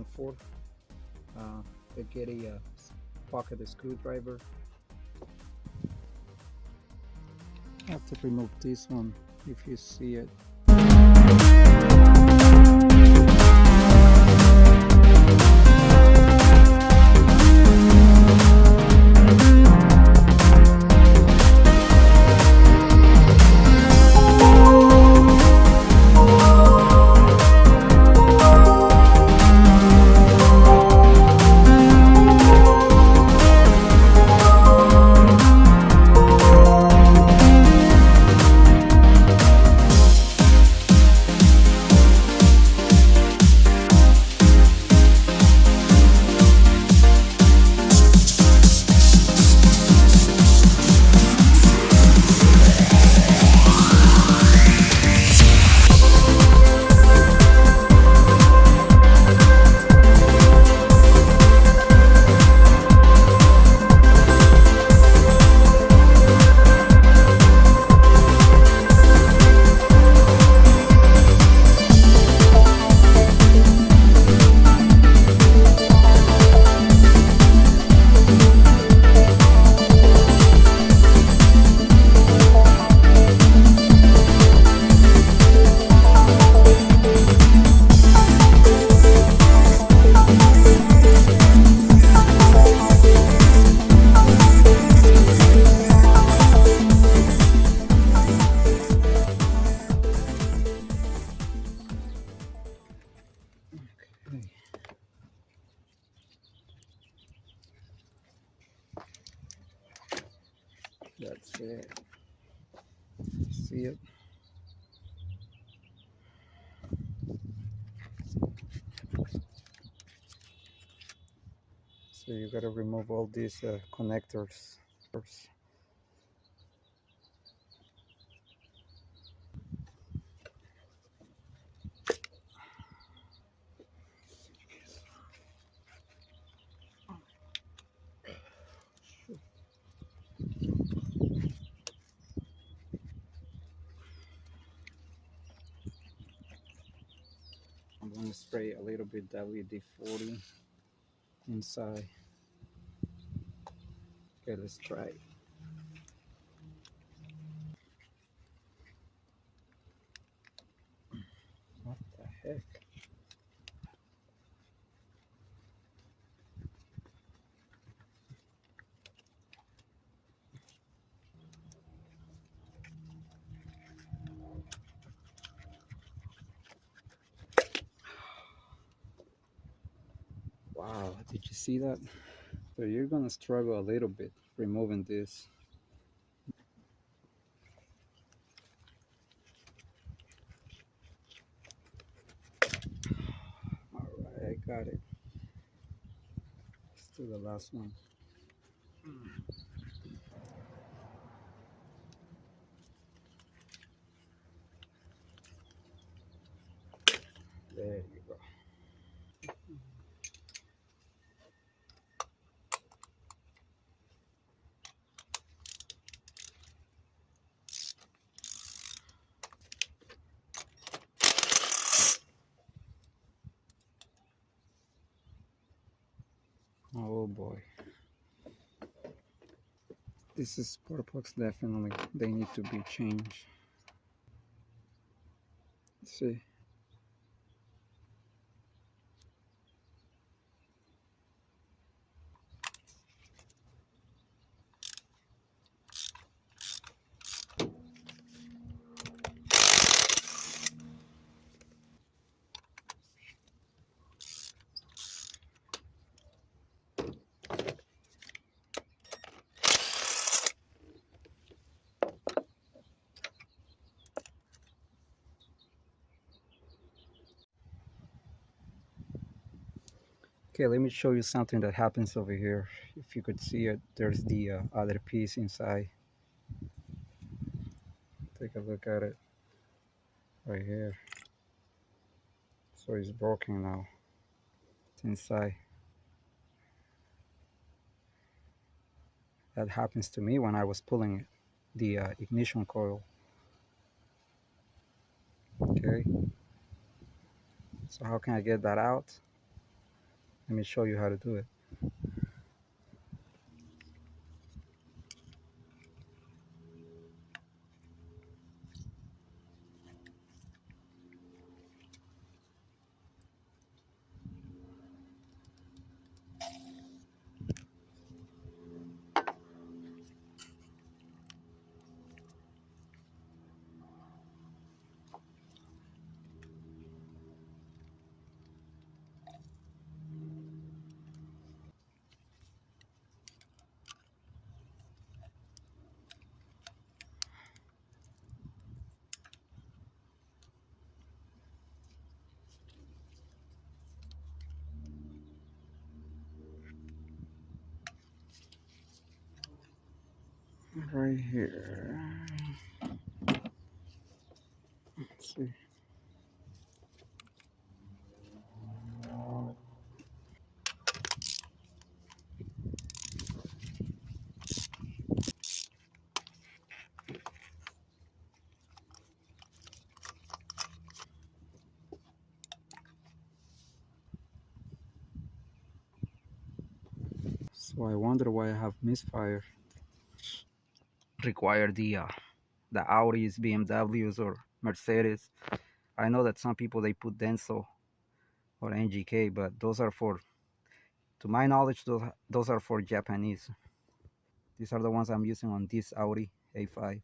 looking for. They get a pocket screwdriver. I have to remove this one if you see it. That's it. See it? So you gotta remove all these connectors. I'm going to spray a little bit WD-40 inside. Okay, let's try it. What the heck? Wow, did you see that? So you're gonna struggle a little bit removing this. All right, I got it. Let's do the last one. There you go. Oh boy. This is spark plugs, definitely. They need to be changed. See? Okay, let me show you something that happens over here. If you could see it, there's the other piece inside. Take a look at it right here. So it's broken now. It's inside. That happens to me when I was pulling it, the ignition coil. Okay. So how can I get that out? Let me show you how to do it. Right here. Let's see. So I wonder why I have misfire. Require the Audis, BMWs, or Mercedes. I know that some people they put Denso or NGK, but those are for, to my knowledge, those are for Japanese. These are the ones I'm using on this Audi A5.